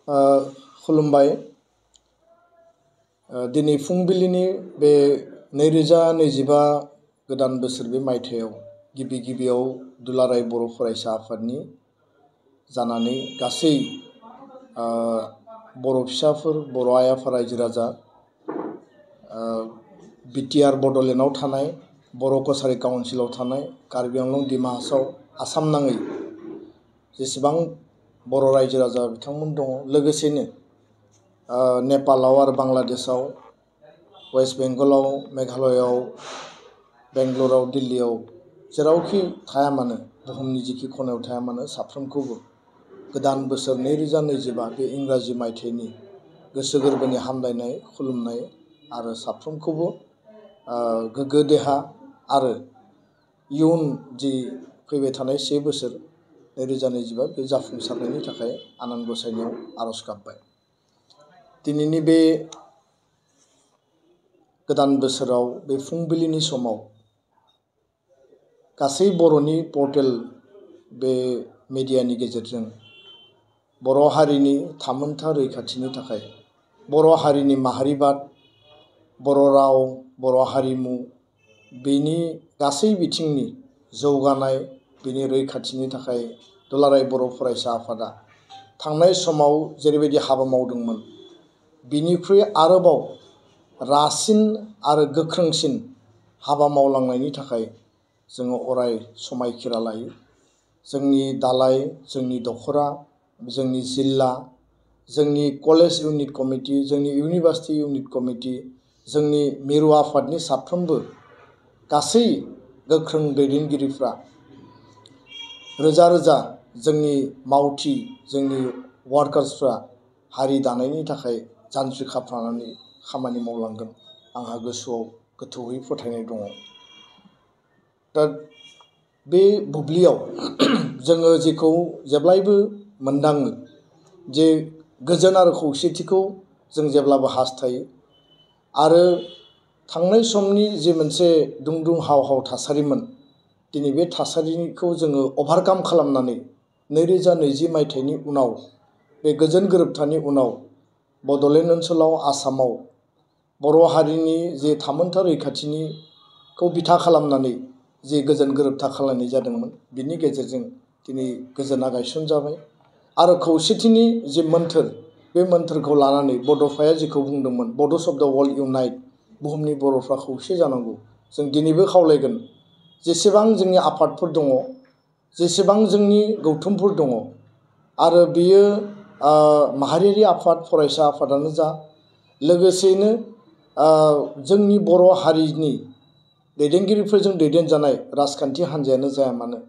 खुलुमबाय दिनै फुंबिलिनि बे 2025 गोदान बोसोर बे मायथाइयाव गिबियाव दुलाराय बर' फरायसा आफादनि जानानै गासै बर' फिसाफोर बर' आइ आफा रायजो राजा बिटिआर बड'लेण्डआव थानाय बर' कसारी काउन्सिलाव थानाय कार्बि आंलं डिमा हासाव आसाम नाङै जेसेबां बर' रायजो राजा बिथांमोन दङ लोगोसेनो नेपालाव आरो बांलादेशआव वेस्ट बेंगलाव मेघालयआव बेंगलराव दिल्लीआव जेरावखि थाया मानो बुहुमनि जिखि खनायाव थाया मानो साफ्रोमखौबो गोदान बोसोर 2025 बे इंराजि मायथाइनि गोसो गोरबोनि हामलायनाय खुलुमनाय आरो साफ्रोमखौबो गोग्गो देहा आरो इयुन जि फैबाय थानाय 1 बोसोर 2025 बे जाफुंसारनायनि थाखाय आनान गसाइनियाव आरज गाबबाय। दिनैनि बे गोदान बोसोराव बे फुंबिलिनि समाव गासै बर'नि पर्टेल बे मिडियानि गेजेरजों बर' हारिनि थामोनथा रैखाथिनि थाखाय बर' हारिनि माहारिबाद बर' राव बर' हारिमु बेनि गासै बिथिंनि जौगानाय बेनि रैखाथिनि थाखाय दुलाराय बर' फरायसा आफादा थांनाय समाव जेरैबायदि हाबा मावदोंमोन बिनिख्रुइ आरोबाव रासिन आरो गोख्रोंसिन हाबा मावलांनायनि थाखाय जोङो अराय समायखिरा लायो। जोंनि दालाय जोंनि दखरा जोंनि जिल्ला जोंनि कलेज इउनिट कमिटि जोंनि इउनिभार्सिटि इउनिट कमिटि जोंनि मिरु आफादनि साफ्रोमबो गासै गोख्रों दैदेनगिरिफ्रा रोजा रोजा जोंनि मावथि जोंनि वार्कार्सफ्रा हारि दानायनि थाखाय जान्जि खाफ्रानानै खामानि मावलांगोन आंहा गोसोआव गोथौयै फोथायनाय दङ। दा बे बुब्लियाव जोङो जेखौ जेब्लायबो मोनदाङो जे गोजोन आरो खौसेथिखौ जों जेब्लाबो हास्थायो आरो थांनाय समनि जे मोनसे दुंदुं हाव हाव थासारिमोन दिनै बे थासारिखौ जोङो अभारकाम खालामनानै 2020 मायथाइनि उनाव बे गोजोन गोरोबथानि उनाव बड'लेण्ड ओनसोलाव आसामाव बर' हारिनि जे थामोनथा रैखाथिनिखौ बिथा खालामनानै जे गोजोन गोरोबथा खालामनाय जादोंमोन बिनि गेजेरजों दिनै गोजोना गायसनजाबाय आरो खौसेथिनि जे मोन्थोर बे मोन्थोरखौ लानानै बड'फाया जेखौ बुंदोंमोन बड'स अफ द वर्ल्ड इउनाइट बुहुमनि बर'फ्रा खौसे जानांगौ जों दिनैबो खावलायगोन जेसेबां जोंनि आफादफोर दङ जेसेबां जोंनि गौथुमफोर दङ आरो बियो माहारियारि आफाद फरायसा आफादानो जा लोगोसेयैनो जोंनि बर' हारिनि दैदेनगिरिफोरजों दैदेनजानाय राजखान्थि हान्जायानो जाया मानो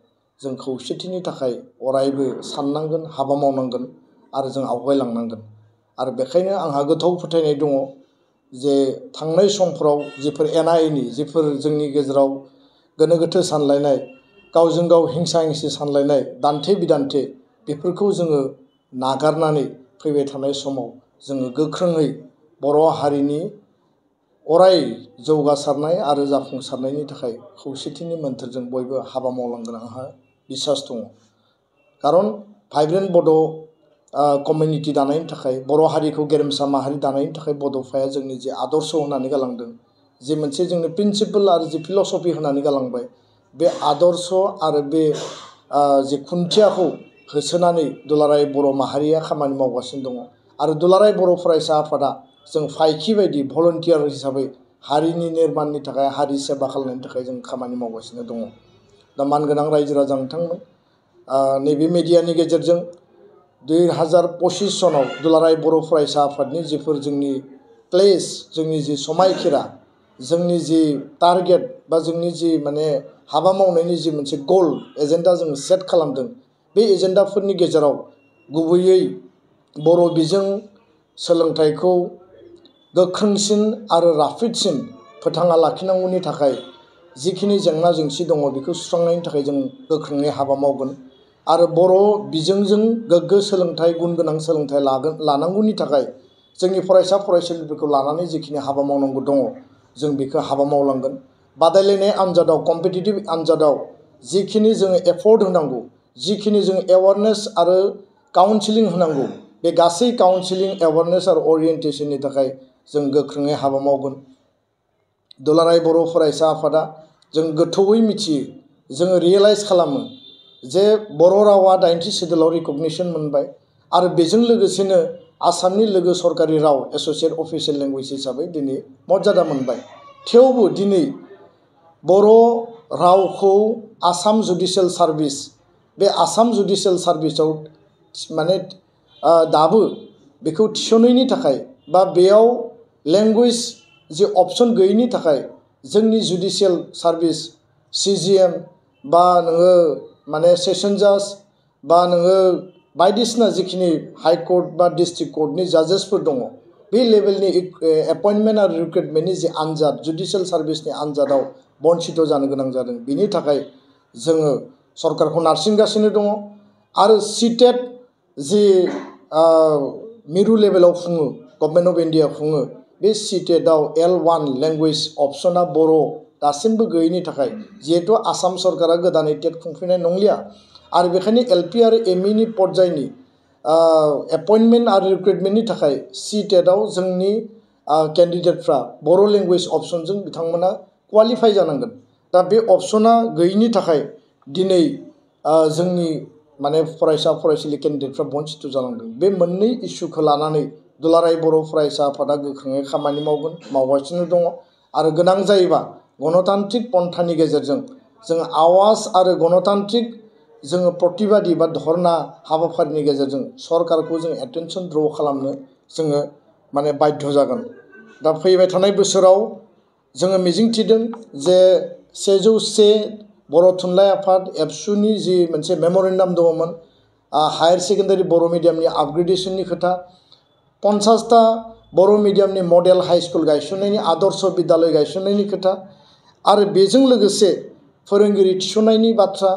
जों खौसेथिनि थाखाय अरायबो साननांगोन हाबा मावनांगोन आरो जों आवगायलांनांगोन आरो बेखायनो आंहा गोथौ फोथायनाय दङ जे थांनाय समफ्राव जिफोर एना एनि जिफोर जोंनि गेजेराव गोनो गोथो सानलायनाय गावजों गाव हिंसा हिंसि सानलायनाय दान्थे बिदान्थे बेफोरखौ जोङो नागारनानै फैबाय थानाय समाव जोङो गोख्रोङै बर' हारिनि अराय जौगासारनाय आरो जाफुंसारनायनि थाखाय खौसेथिनि मोन्थोरजों बयबो हाबा मावलांगोन आंहा बिसास दङ। खारन भाइब्रेन्ट बड' कमिउनिटि दानायनि थाखाय बर' हारिखौ गेरेमसा माहारि दानायनि थाखाय बड'फाया जोंनि जे आदर्श होनानै गालांदों जे मोनसे जोंनि प्रिन्सिपल आरो जे फिलसफि होनानै गालांबाय बे आदर्श आरो बे जे खुन्थियाखौ होसोनानै दुलाराय बर' माहारिया खामानि मावगासिनो दङ आरो दुलाराय बर' फरायसा आफादा जों फायखि बायदि भलन्टियार हिसाबै हारिनि निर्माणनि थाखाय हारि सेबा खालामनायनि थाखाय जों खामानि मावगासिनो दङ। दा मानगोनां रायजो राजा नोंथांमोन नैबे मिडियानि गेजेरजों 2025 सनाव दुलाराय बर' फरायसा आफादनि जिफोर जोंनि प्लेस जोंनि जि समायखिरा जोंनि जि टारगेट बा जोंनि जि माने हाबा मावनायनि जि मोनसे गल एजेन्डा जों सेट खालामदों बे एजेन्डाफोरनि गेजेराव गुबैयै बर' बिजों सोलोंथाइखौ गोख्रोंसिन आरो राफोदसिन फोथांना लाखिनांगौनि थाखाय जिखिनि जेंना जेंसि दङ बेखौ सुस्रांनायनि थाखाय जों गोख्रोङै हाबा मावगोन आरो बर' बिजोंजों गोग्गो सोलोंथाइ गुन गोनां सोलोंथाइ लानांगौनि थाखाय जोंनि फरायसा फरायसुलिफोरखौ लानानै जिखिनि हाबा मावनांगौ दङ जों बेखौ हाबा मावलांगोन। बादायलायनाय आनजादाव कम्पिटिटिभ आनजादाव जिखिनि जोङो एफर्ट होनांगौ जिखिनि जों एवारनेस आरो काउन्सिलिं होनांगौ बे गासै काउन्सिलिं एवारनेस आरो अरियेन्टेसननि थाखाय जों गोख्रोङै हाबा मावगोन। दुलाराय बर' फरायसा आफादा जों गोथौयै मिथियो, जोङो रियेलाइज खालामो जे बर' रावा 80 सिडुलाव रिकगनिसन मोनबाय आरो बेजों लोगोसेनो आसामनि लोगो सरकारि राव एस'सिएट अफिसियेल लेंगुवेज हिसाबै दिनै मर्यादा मोनबाय। थेवबो दिनै बर' रावखौ आसाम जुडिशियेल सार्भिस, बे आसाम जुडिशियेल सार्भिसाव माने दाबो बेखौ थिसनैनि थाखाय बा बेयाव लेंगुवेज जि अपसन गैयैनि थाखाय जोंनि जुडिशियेल सार्भिस CGM बा नोङो माने सेसन जाज बा नोङो बायदिसिना जिखिनि हाइकर्ट बा डिस्ट्रिक्ट कर्टनि जाजेसफोर दङ, बे लेभेलनि एपइन्टमेन्ट आरो रिक्रुटमेन्टनि जि आनजाद, जुडिशियेल सार्भिसनि आनजादाव बन्सित जानो गोनां जादों। बिनि थाखाय जोङो सरकारखौ नारसिनगासिनो दङ आरो CTET जि मिरु लेभेलाव खुङो, गभर्नमेन्ट अफ इन्डिया खुङो, बे CTETआव L1 लेंगुवेज अपसना बर' दासिमबो गैयैनि थाखाय, जिहेतु आसाम सरकारा गोदानै टेट खुंफिननाय नंलिया आरो बेखायनो LP आरो ME पर्यायनि एपइन्टमेन्ट आरो रिक्रुटमेन्टनि थाखाय CTETआव जोंनि केन्डिडेटफ्रा बर' लेंगुवेज अपसनजों बिथांमोना क्वालिफाइ जानांगोन। दा बे अपसना गैयैनि थाखाय दिनै जोंनि माने फरायसा फरायसुलि केन्डिडेटफ्रा बन्सित जानांदों। बे मोननै इस्युखौ लानानै दुलाराय बर' फरायसा आफादा गोख्रोङै खामानि मावगोन, मावगासिनो दङ आरो गोनां जायोबा गणतान्त्रिक पन्थानि गेजेरजों जों आवाज आरो गणतान्त्रिक जोङो प्रतिबादि बा धर्ना हाबाफारिनि गेजेरजों सरकारखौ जों एटेनसन द्र खालामनो जोङो माने बाध्य जागोन। दा फैबाय थानाय बोसोराव जोङो मिजिंथिदों जे 101 बर' थुनलाइ आफाद एबसुनि जि मोनसे मेम'रेन्डाम दङमोन हायार सेकेन्डारि बर' मिडियामनि आपग्रेडेसननि खोथा, 50टा बर' मिडियामनि मडेल हाई स्कुल गायसननायनि आदर्श बिद्यालय गायसननायनि खोथा आरो बेजों लोगोसे फोरोंगिरि थिसननायनि बाथ्रा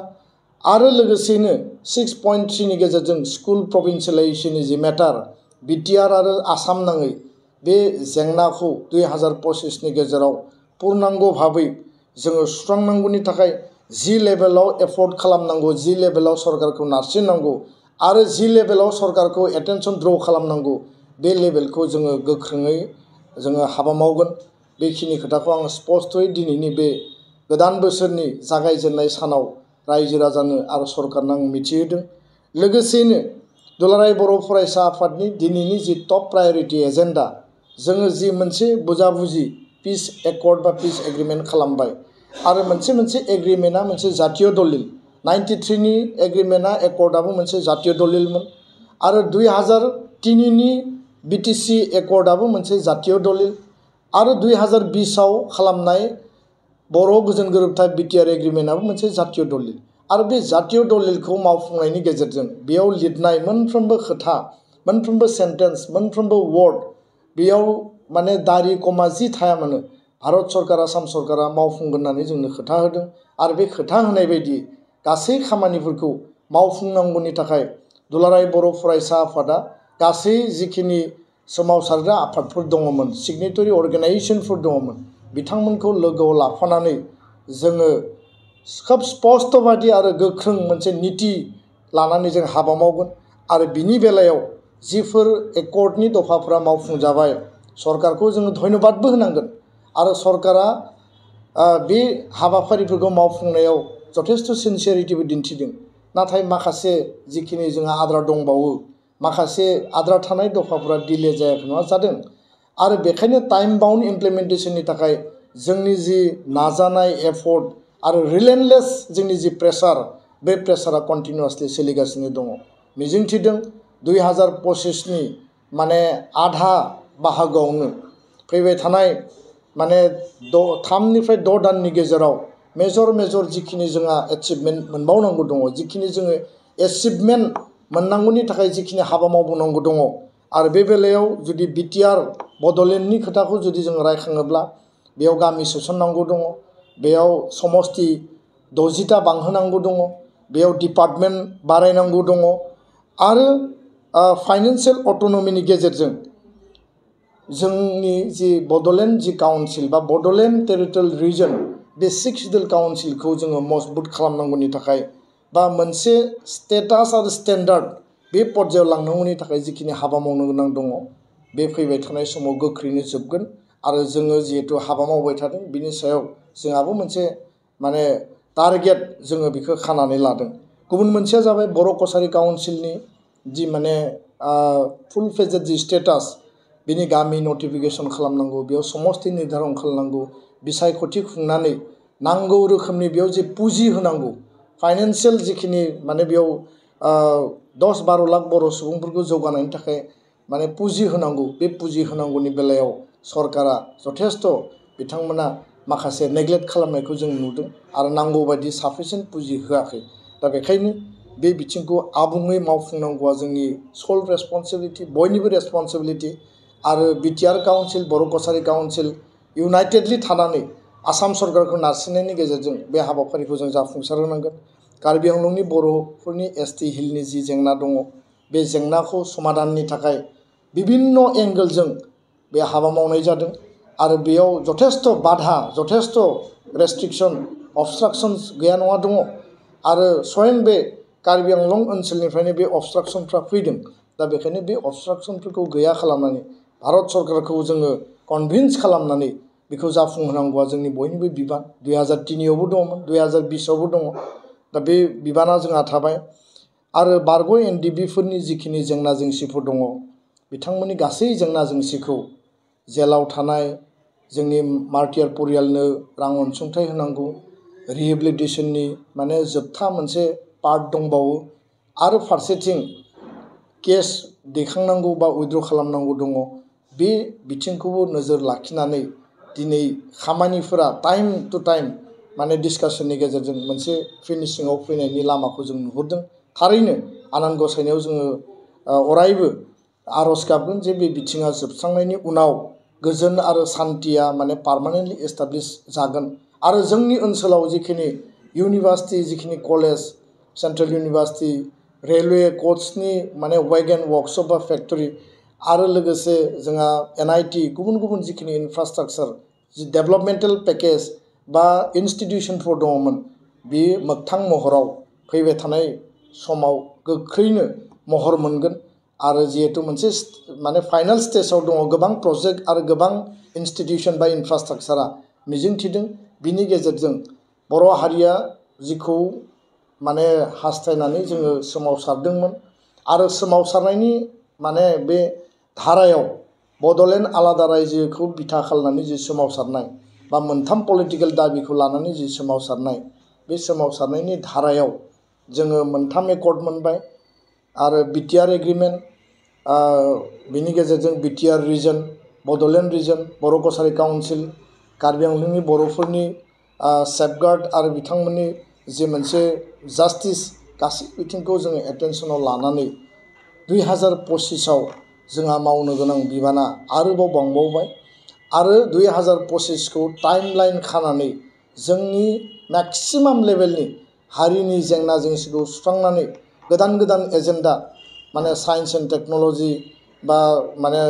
आरो लोगोसेनो 6.3 नि गेजेरजों स्कुल प्रभिन्सियेलाइजेसननि जि मेटार, BTR आरो आसाम नाङै बे जेंनाखौ 2025 नि गेजेराव पूर्णांग भाबै जोङो सुस्रांनांगौनि थाखाय जि लेभेलाव एफर्ट खालामनांगौ, जि लेभेलाव सरकारखौ नारसिननांगौ आरो जि लेभेलाव सरकारखौ एटेनसन द्र खालामनांगौ, बे लेभेलखौ जोङो गोख्रोङै जोङो हाबा मावगोन। बेखिनि खोथाखौ आं स्पष्टयै दिनैनि बे गोदान बोसोरनि जागायजेननाय सानाव रायजो राजानो आरो सरकारनो आं मिथिहोदों। लोगोसेनो दुलाराय बर' फरायसा आफादनि दिनैनि जि टप प्रायरिटि एजेन्डा, जोङो जि मोनसे बुजाबुजि पिस एकर्ड बा पिस एग्रिमेन्ट खालामबाय आरो मोनसे एग्रिमेन्टआ मोनसे जातीय दलिल, 93 नि एग्रिमेन्टआ एकर्डआबो मोनसे जातीय दलिलमोन आरो 2003 नि BTC एकर्डआबो मोनसे जातीय दलिल आरो 2020 आव खालामनाय बर' गोजोन गोरोबथा BTR एग्रिमेन्टआबो मोनसे जातीय दलिल आरो बे जातीय दलिलखौ मावफुंनायनि गेजेरजों बेयाव लिरनाय मोनफ्रोमबो खोथा, मोनफ्रोमबो सेन्टेन्स, मोनफ्रोमबो वर्ड, बेयाव माने दारि कमा जि थाया मानो भारत सरकार, आसाम सरकारा मावफुंगोन होननानै जोंनो खोथा होदों आरो बे खोथा होनाय बायदि गासै खामानिफोरखौ मावफुंनांगौनि थाखाय दुलाराय बर' फरायसा आफादा गासै जिखिनि सोमावसारग्रा आफादफोर दङमोन, सिगनेटरि अर्गेनाइजेसनफोर दङमोन, बिथांमोनखौ लोगोआव लाफानानै जोङो खोब स्पष्टबादि आरो गोख्रों मोनसे नीति लानानै जों हाबा मावगोन आरो बिनि बेलायाव जिफोर एकर्डनि दफाफोरा मावफुंजाबाय सरकारखौ जोङो धन्यबादबो होनांगोन आरो सरकारा बे हाबाफारिफोरखौ मावफुंनायाव जथेस्थ' सिनसियारिटिबो दिन्थिदों। नाथाय माखासे जिखिनि जोंहा आद्रा दंबावो, माखासे आद्रा थानाय दफाफोरा डिले जायाखै नङा जादों आरो बेखायनो टाइम बाउन्ड इमप्लिमेन्टेसननि थाखाय जोंनि जि नाजानाय एफर्ट आरो रिलेन्टलेस जोंनि जि प्रेसार, बे प्रेसारा कन्टिनिउआसलि सोलिगासिनो दङ। मिजिंथिदों 2025 नि माने आधा बाहागोआवनो फैबाय थानाय माने 3 निफ्राय 6 दाननि गेजेराव मेजर जिखिनि जोंहा एचिभमेन्ट मोनबावनांगौ दङ, जिखिनि जोङो एचिभमेन्ट मोननांगौनि थाखाय जिखिनि हाबा मावबावनांगौ दङ आरो बे बेलायाव जुदि BTR बड'लेण्डनि खोथाखौ जुदि जों रायखाङोब्ला बेयाव गामि सोसननांगौ दङ, बेयाव समस्ति 60टा बांहोनांगौ दङ, बेयाव डिपार्टमेन्ट बारायनांगौ दङ आरो फाइनान्सियेल अट'नमिनि गेजेरजों जोंनि जि बड'लेण्ड जि काउन्सिल बा बड'लेण्ड टेरिटरियेल रिजन, बे 6 सिडुल काउन्सिलखौ जोङो मजबुत खालामनांगौनि थाखाय बा मोनसे स्टेटास आरो स्टेन्डार्ड बे पर्यायाव लांनांगौनि थाखाय जिखिनि हाबा मावनो गोनां दङ बे फैबाय थानाय समाव गोख्रैनो जोबगोन आरो जोङो जिहेतु हाबा मावबाय थादों बिनि सायाव जोंहाबो मोनसे माने टारगेट जोङो बेखौ खानानै लादों। गुबुन मोनसेया जाबाय बर' कसारी काउन्सिलनि जि माने फुल फेजेड जि स्टेटास बिनि गामि नटिफिकेसन खालामनांगौ, बेयाव समस्ति निर्धारन खालामनांगौ, बिसायख'थि खुंनानै नांगौ रोखोमनि बेयाव जे पुँजि होनांगौ, फाइनान्सियेल जिखिनि माने बेयाव 10-12 लाख बर' सुबुंफोरखौ जौगानायनि थाखाय माने पुँजि होनांगौ, बे पुँजि होनांगौनि बेलायाव सरकारा जथेस्थ' बिथांमोना माखासे नेग्लेक्ट खालामनायखौ जों नुदों आरो नांगौ बायदि साफिसियेन्ट पुँजि होआखै। दा बेखायनो बे बिथिंखौ आबुङै मावफुंनांगौआ जोंनि सल रेसपन्सिबिलिटि, बयनिबो रेसपन्सिबिलिटि। आरो बिटिआर काउन्सिल, बर' कसारी काउन्सिल इउनाइटेडलि थानानै आसाम सरकारखौ नारसिननायनि गेजेरजों बे हाबाफारिखौ जों जाफुंसार होनांगोन। कार्बि आंलंनि बर'फोरनि एसटि हिलनि जि जेंना दङ बे जेंनाखौ समाधाननि थाखाय बिभिन्न एंगोलजों बे हाबा मावनाय जादों आरो बेयाव जथेस्थ' बाधा, जथेस्थ' रेस्ट्रिक्सन, अबस्ट्राक्सन्स गैया नङा दङ आरो स्वयं बे कार्बि आंलं ओनसोलनिफ्रायनो बे अबस्ट्राक्सनफ्रा फैदों। दा बेखायनो बे अबस्ट्राक्सनफोरखौ गैया खालामनानै भारत सरकारखौ जोङो कनभिन्स खालामनानै बेखौ जाफुंहोनांगौआ जोंनि बयनिबो बिबान। 2003आवबो दङमोन, 2020आवबो दङ। दा बे बिबाना जोंहा थाबाय आरो बारग' एनडिबिफोरनि जिखिनि जेंना जेंसिफोर दङ बिथांमोननि गासै जेंना जेंसिखौ जेलाव थानाय जोंनि मारटियार परियालनो रां अनसुंथाइ होनांगौ, रिहेबिलिटेसननि माने जोबथा मोनसे पार्ट दंबावो आरो फारसेथिं केस दैखांनांगौ बा उइथड्र खालामनांगौ दङ। बे बिथिंखौबो नोजोर लाखिनानै दिनै खामानिफोरा टाइम टु टाइम माने डिसकासननि गेजेरजों मोनसे फिनिशिंआव फैनायनि लामाखौ जों नुहुरदों। थारैनो आनान गसाइनायाव जोङो अरायबो आर'ज गाबगोन जे बे बिथिङा जोबस्रांनायनि उनाव गोजोन आरो सान्थिया माने पार्मानेन्टलि एस्टाब्लिश जागोन आरो जोंनि ओनसोलाव जिखिनि इउनिभार्सिटि, जिखिनि कलेज, सेन्ट्रेल इउनिभार्सिटि, रेलवे कर्ट्सनि माने वेगन वर्कशप बा फेक्टरि आरो लोगोसे जोंहा एनआईटि गुबुन गुबुन जिखिनि इनफ्रास्ट्राक्चार जि डेभेलपमेन्टेल पेकेज बा इनस्टिटिउसनफोर दङमोन बे मोगथां महराव फैबाय थानाय समाव गोख्रैनो महर मोनगोन आरो जिहेतु मोनसे माने फाइनाल स्टेजाव दङ गोबां प्रजेक्ट आरो गोबां इनस्टिटिउसन बा इनफ्रास्ट्राक्चारा मिजिंथिदों। बिनि गेजेरजों बर' हारिया जिखौ माने हास्थायनानै जोङो सोमावसारदोंमोन आरो सोमावसारनायनि माने बे धारायाव बड'लेण्ड आलादा रायजोखौ बिथा खालामनानै जि सोमावसारनाय बा मोनथाम पलिटिकेल दाबिखौ लानानै जि सोमावसारनाय, बे सोमावसारनायनि धारायाव जोङो मोनथाम एकर्ड मोनबाय आरो बिटिआर एग्रिमेन्ट, बिनि गेजेरजों बिटिआर रिजन, बड'लेण्ड रिजन, बर' कसारी काउन्सिल, कार्बि आंलंनि बर'फोरनि सेफगार्ड आरो बिथांमोननि जे मोनसे जास्टिस गासै बिथिंखौ जोङो एटेनसनाव लानानै 2025आव जोंहा मावनो गोनां बिबाना आरोबाव बांबावबाय आरो 2025खौ टाइमलाइन खानानै जोंनि मेक्सिमाम लेभेलनि हारिनि जेंना जेंसिखौ सुस्रांनानै गोदान गोदान एजेन्डा माने साइन्स एन्ड टेक्न'लजि बा माने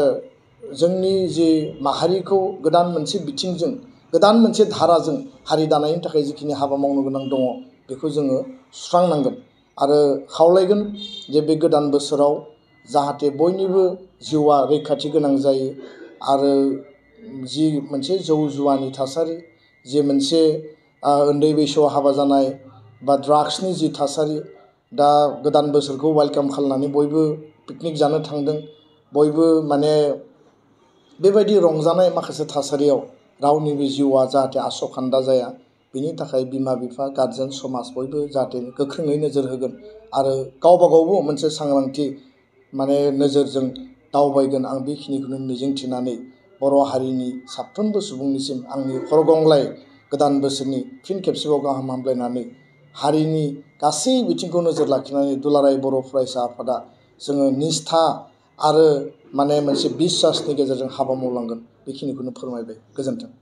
जोंनि जि माहारिखौ गोदान मोनसे बिथिंजों, गोदान मोनसे धाराजों हारि दानायनि थाखाय जिखिनि हाबा मावनो गोनां दङ बेखौ जोङो सुस्रांनांगोन आरो खावलायगोन जे बे गोदान बोसोराव जाहाथे बयनिबो जिउआ रैखाथि गोनां जायो आरो जि मोनसे जौ जुवानि थासारि, जि मोनसे उन्दै बैसोआव हाबा जानाय बा ड्राग्सनि जि थासारि, दा गोदान बोसोरखौ वेलकाम खालामनानै बयबो पिकनिक जानो थांदों, बयबो माने बेबायदि रंजानाय माखासे थासारियाव रावनिबो जिउआ जाहाथे आसखान्दा जाया बिनि थाखाय बिमा बिफा, गार्जेन, समाज बयबो जाहाथे गोख्रोङै नोजोर होगोन आरो गावबा गावबो मोनसे सांग्रांथि माने नोजोरजों दावबायगोन। आं बेखिनिखौनो मिजिंथिनानै बर' हारिनि साफ्रोमबो सुबुंनिसिम आंनि खरगंग्लाय गोदान बोसोरनि फिन खेबसेबाव गाहाम हामलायनानै हारिनि गासै बिथिंखौ नोजोर लाखिनानै दुलाराय बर' फरायसा आफादा जोङो निष्ठा आरो माने मोनसे बिसासनि गेजेरजों हाबा मावलांगोन बेखिनिखौनो फोरमायबाय। गोजोन्थों।